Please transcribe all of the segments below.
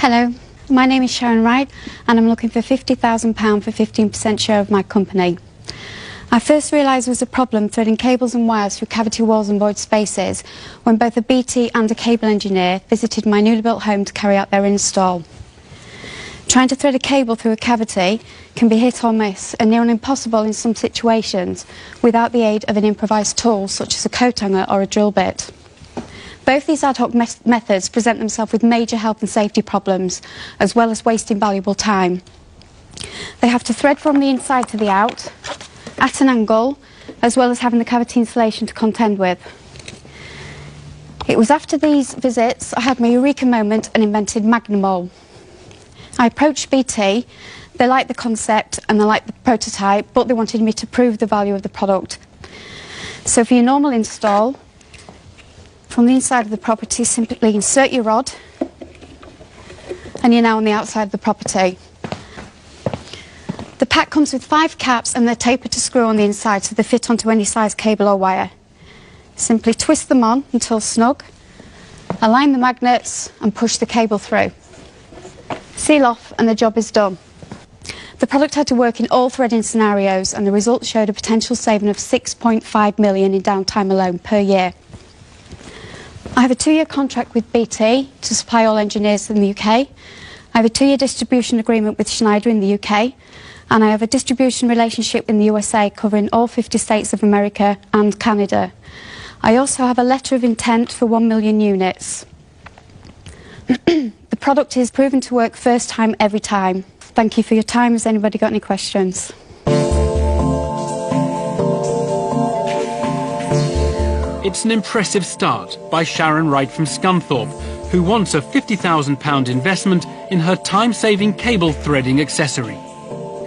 Hello, my name is Sharon Wright and I'm looking for £50,000 for 15% share of my company. I first realised there was a problem threading cables and wires through cavity walls and void spaces when both a BT and a cable engineer visited my newly built home to carry out their install. Trying to thread a cable through a cavity can be hit or miss and near impossible in some situations without the aid of an improvised tool such as a coat hanger or a drill bit. Both these ad hoc methods present themselves with major health and safety problems, as well as wasting valuable time. They have to thread from the inside to the out, at an angle, as well as having the cavity insulation to contend with. It was after these visits I had my eureka moment and invented Magnamole. I approached BT, they liked the concept and they liked the prototype, but they wanted me to prove the value of the product. So for your normal install, from the inside of the property, simply insert your rod and you're now on the outside of the property. The pack comes with 5 caps and they're tapered to screw on the inside so they fit onto any size cable or wire. Simply twist them on until snug, align the magnets and push the cable through. Seal off and the job is done. The product had to work in all threading scenarios and the results showed a potential saving of £6.5 million in downtime alone per year. I have a 2-year contract with BT to supply all engineers in the UK. I have a 2-year distribution agreement with Schneider in the UK, and I have a distribution relationship in the USA covering all 50 states of America and Canada. I also have a letter of intent for 1 million units. The product is proven to work first time every time. Thank you for your time. Has anybody got any questions? It's an impressive start by Sharon Wright from Scunthorpe, who wants a £50,000 investment in her time-saving cable threading accessory.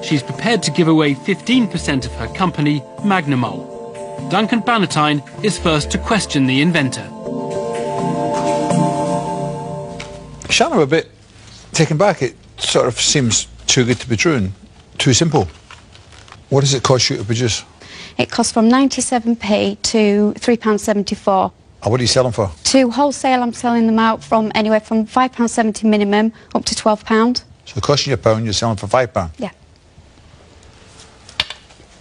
She's prepared to give away 15% of her company, Magnamole. Duncan Bannatyne is first to question the inventor. Sharon, I'm a bit taken back. It sort of seems too good to be true and too simple. What does it cost you to produce? It costs from 97p to £3.74. And what do you sell them for? To wholesale, I'm selling them out from anywhere from £5.70 minimum up to £12. So they're costing you £1, you're selling for £5? Yeah.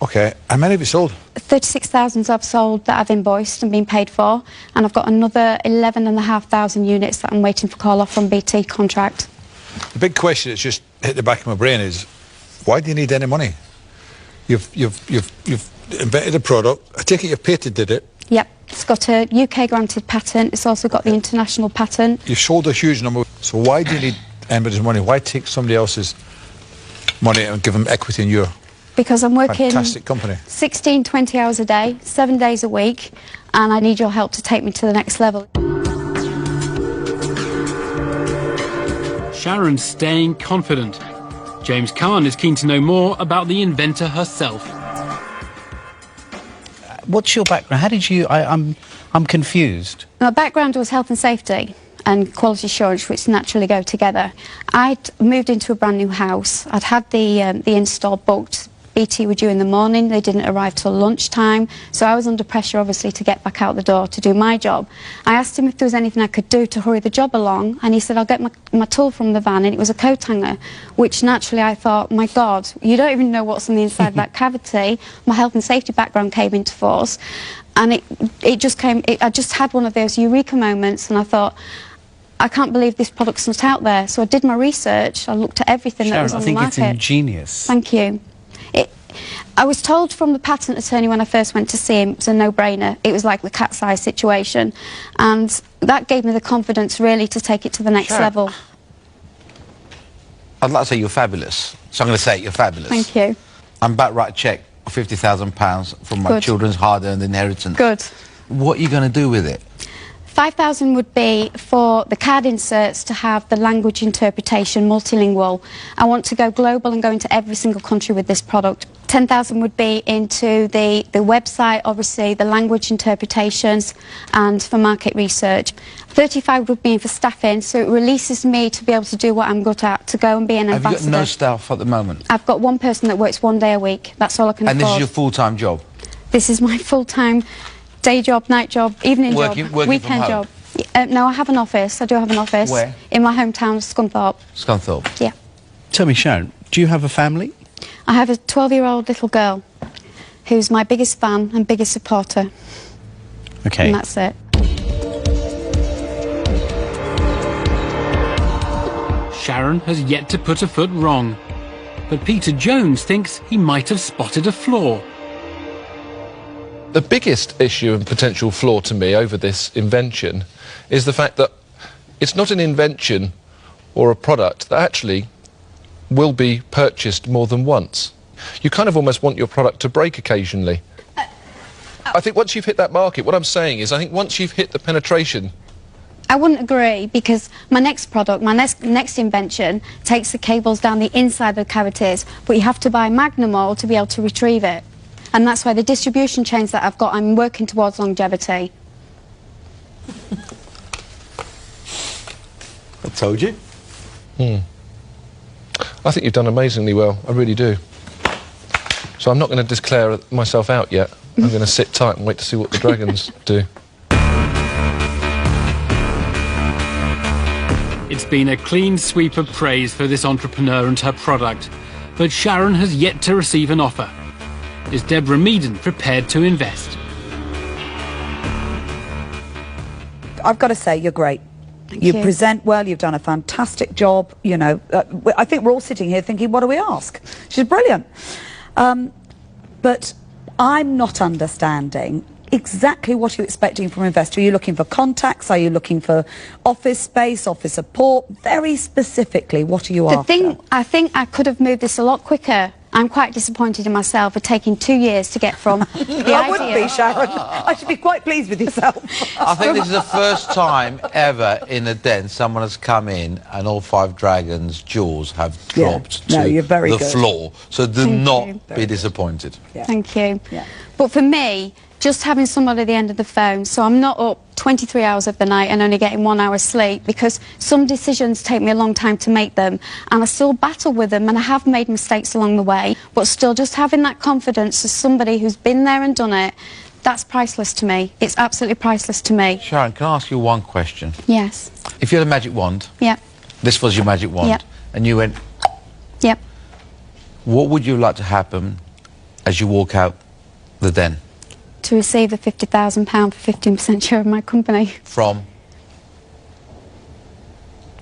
Okay, how many have you sold? 36,000 I've sold that I've invoiced and been paid for, and I've got another 11,500 units that I'm waiting for call off from BT contract. The big question that's just hit the back of my brain is, why do you need any money? You've invented a product. I take it you've patented it. Yep, it's got a UK granted patent. It's also got the international patent. You've sold a huge number. So why do you need anybody's money? Why take somebody else's money and give them equity in your because I'm working fantastic company? 16, 20 hours a day, 7 days a week, and I need your help to take me to the next level. Sharon's staying confident. James Kahn is keen to know more about the inventor herself. What's your background? How did you... I'm confused. My background was health and safety and quality assurance, which naturally go together. I'd moved into a brand new house. I'd had the install booked. BT were due in the morning. They didn't arrive till lunchtime, so I was under pressure obviously to get back out the door to do my job. I asked him if there was anything I could do to hurry the job along, and he said I'll get my tool from the van, and it was a coat hanger, which naturally I thought, my God, you don't even know what's on the inside of that cavity. My health and safety background came into force, and it just came, I just had one of those eureka moments, and I thought, I can't believe this product's not out there. So I did my research, I looked at everything that was on the market. Sharon, I think it's ingenious. Thank you. I was told from the patent attorney when I first went to see him, it was a no-brainer. It was like the cat's eye situation. And that gave me the confidence, really, to take it to the next level. I'd like to say you're fabulous. So I'm going to say it, you're fabulous. Thank you. I'm about to write a cheque of £50,000 from my children's hard-earned inheritance. Good. What are you going to do with it? 5,000 would be for the card inserts to have the language interpretation multilingual. I want to go global and go into every single country with this product. 10,000 would be into the website, obviously, the language interpretations and for market research. 35 would be for staffing, so it releases me to be able to do what I'm good at, to go and be an ambassador. Have you got no staff at the moment? I've got one person that works 1 day a week. That's all I can afford. And this is your full-time job? This is my full-time day job, night job, evening job, weekend job. No, I have an office. I do have an office. Where? In my hometown, Scunthorpe. Scunthorpe. Yeah. Tell me, Sharon, do you have a family? I have a 12-year-old little girl who's my biggest fan and biggest supporter. Okay. And that's it. Sharon has yet to put a foot wrong. But Peter Jones thinks he might have spotted a flaw. The biggest issue and potential flaw to me over this invention is the fact that it's not an invention or a product that actually will be purchased more than once. You kind of almost want your product to break occasionally. I think once you've hit that market, what I'm saying is I think once you've hit the penetration... I wouldn't agree, because my next product, my next invention, takes the cables down the inside of the cavities, but you have to buy Magnamole to be able to retrieve it. And that's why the distribution chains that I've got, I'm working towards longevity. I told you. I think you've done amazingly well, I really do. So I'm not going to declare myself out yet. I'm going to sit tight and wait to see what the dragons do. It's been a clean sweep of praise for this entrepreneur and her product, but Sharon has yet to receive an offer. Is Deborah Meaden prepared to invest? I've got to say, you're great. Thank you. Present well, you've done a fantastic job, you know. I think we're all sitting here thinking, what do we ask? She's brilliant. But I'm not understanding exactly what you're expecting from an investor. Are you looking for contacts? Are you looking for office space, office support? Very specifically, what are you after? I think I could have moved this a lot quicker. I'm quite disappointed in myself for taking 2 years to get from the idea... I wouldn't be, Sharon. I should be quite pleased with yourself. I think this is the first time ever in the den someone has come in and all 5 dragons' jaws have dropped No, to you're very the good. floor. So do Thank not you. be disappointed. Yeah. Thank you. Yeah. But for me, just having someone at the end of the phone, so I'm not up 23 hours of the night and only getting 1 hour's sleep, because some decisions take me a long time to make them, and I still battle with them, and I have made mistakes along the way, but still just having that confidence as somebody who's been there and done it, that's priceless to me. It's absolutely priceless to me. Sharon, can I ask you one question? Yes. If you had a magic wand, Yep. this was your magic wand, Yep. and you went, Yep. what would you like to happen as you walk out the den? To receive the £50,000 for 15% share of my company. From?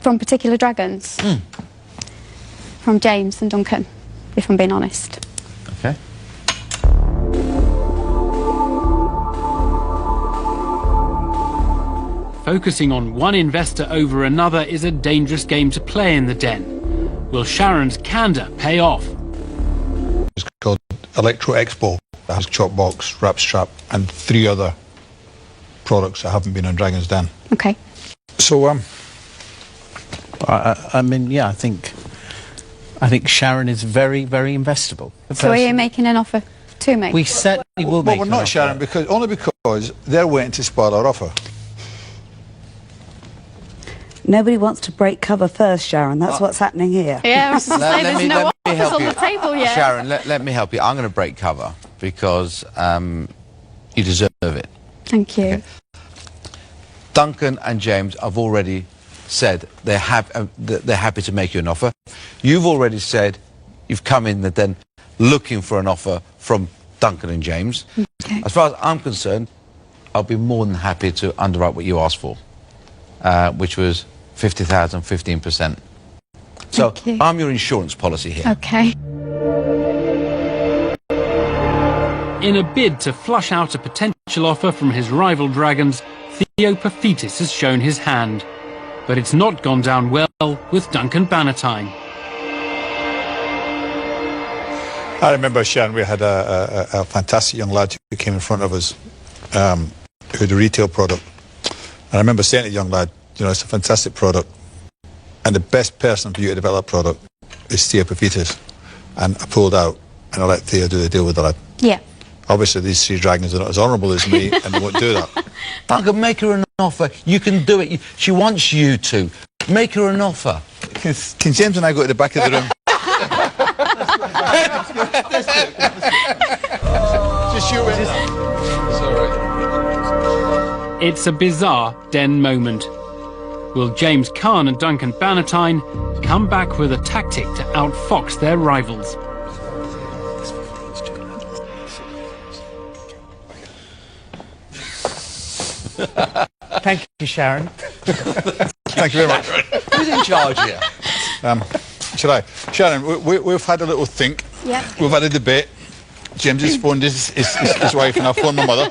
From particular dragons. From James and Duncan, if I'm being honest. Okay. Focusing on one investor over another is a dangerous game to play in the den. Will Sharon's candour pay off? It's called Electro Expo. It has chop box, wrap strap, and 3 other products that haven't been on Dragon's Den. Okay. So, I mean, yeah, I think Sharon is very, very investable. So are you making an offer to me? We certainly will well, make we're an not, offer. Sharon, only because they're waiting to spoil our offer. Nobody wants to break cover first, Sharon. That's what's happening here. Yeah, I was just saying, there's no let me offers help on you. the table yet. Sharon, let me help you. I'm going to break cover because you deserve it. Thank you. Okay. Duncan and James have already said they're happy to make you an offer. You've already said you've come in the den looking for an offer from Duncan and James. Okay. As far as I'm concerned, I'll be more than happy to underwrite what you asked for, which was 50,000, 15%. So Thank you. I'm your insurance policy here. Okay. In a bid to flush out a potential offer from his rival dragons, Theo Paphitis has shown his hand. But it's not gone down well with Duncan Bannatyne. I remember, Sharon, we had a fantastic young lad who came in front of us, who had a retail product. And I remember saying to the young lad, you know, it's a fantastic product, and the best person for you to develop that product is Theo Paphitis. And I pulled out, and I let Theo do the deal with the lad. Yeah. Obviously, these 3 dragons are not as honourable as me, and they won't do that. Duncan, make her an offer. You can do it. She wants you to. Make her an offer. Can James and I go to the back of the room? Just shoot it. It's a bizarre Den moment. Will James Caan and Duncan Bannatyne come back with a tactic to outfox their rivals? Thank you, Sharon. Thank you very much. Who's in charge here? Should I? Sharon, we've had a little think. Yeah. We've had a debate. James has phoned his wife and I've phoned my mother.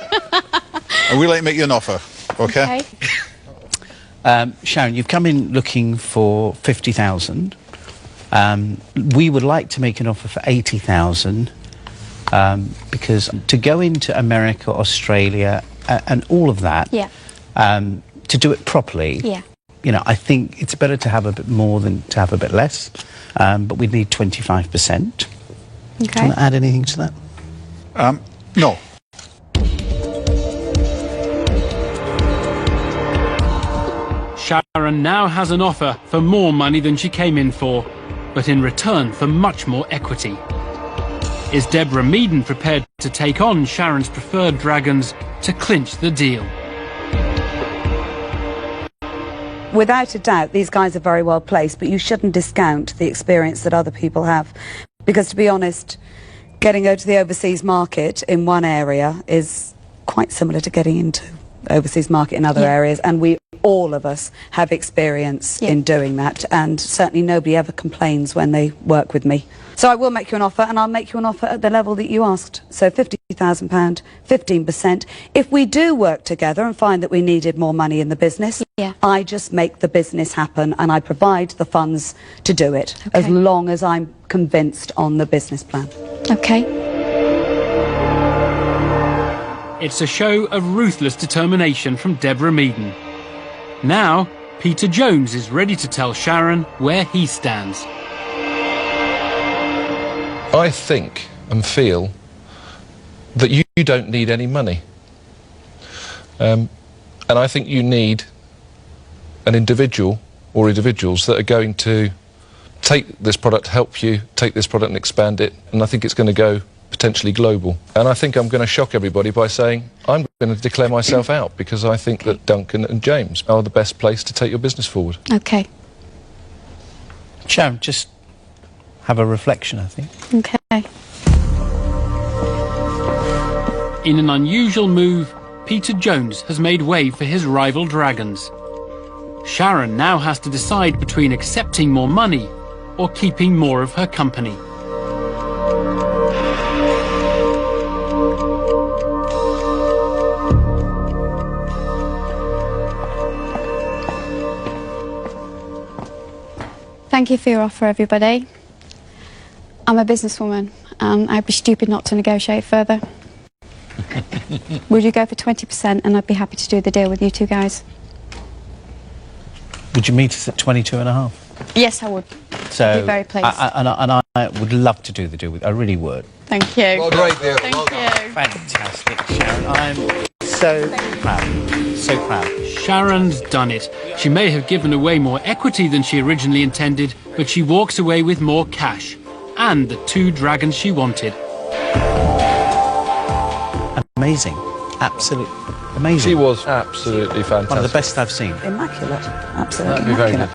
And we'd like to make you an offer, okay? Sharon, you've come in looking for 50,000. We would like to make an offer for 80,000 because to go into America, Australia, and all of that, Yeah. to do it properly, Yeah. you know, I think it's better to have a bit more than to have a bit less. But we'd need 25%. Do you Okay. want to add anything to that? No. Sharon now has an offer for more money than she came in for, but in return for much more equity. Is Deborah Meaden prepared to take on Sharon's preferred dragons to clinch the deal? Without a doubt, these guys are very well placed, but you shouldn't discount the experience that other people have. Because to be honest, getting over to the overseas market in one area is quite similar to getting into overseas market in other areas, and all of us have experience in doing that, and certainly nobody ever complains when they work with me. So I will make you an offer, and I'll make you an offer at the level that you asked. So £50,000, 15%. If we do work together and find that we needed more money in the business, I just make the business happen and I provide the funds to do it, as long as I'm convinced on the business plan. Okay. It's a show of ruthless determination from Deborah Meaden. Now, Peter Jones is ready to tell Sharon where he stands. I think and feel that you don't need any money. And I think you need an individual or individuals that are going to take this product, help you take this product and expand it, and I think it's going to go potentially global. And I think I'm going to shock everybody by saying I'm going to declare myself out because I think that Duncan and James are the best place to take your business forward. Okay. Sharon, just have a reflection, I think. Okay. In an unusual move, Peter Jones has made way for his rival dragons. Sharon now has to decide between accepting more money or keeping more of her company. Thank you for your offer, everybody. I'm a businesswoman, and I'd be stupid not to negotiate further. Would you go for 20%, and I'd be happy to do the deal with you two guys? Would you meet us at 22.5? Yes, I would. So, I'd be very pleased. I would love to do the deal with. I really would. Thank you. Well, great deal. Thank you. Fantastic, Sharon. I'm so proud. So proud. Sharon's done it. She may have given away more equity than she originally intended, but she walks away with more cash and the 2 dragons she wanted. Amazing. Absolutely amazing. She was absolutely fantastic. One of the best I've seen. Immaculate. Absolutely That'd be very immaculate. good.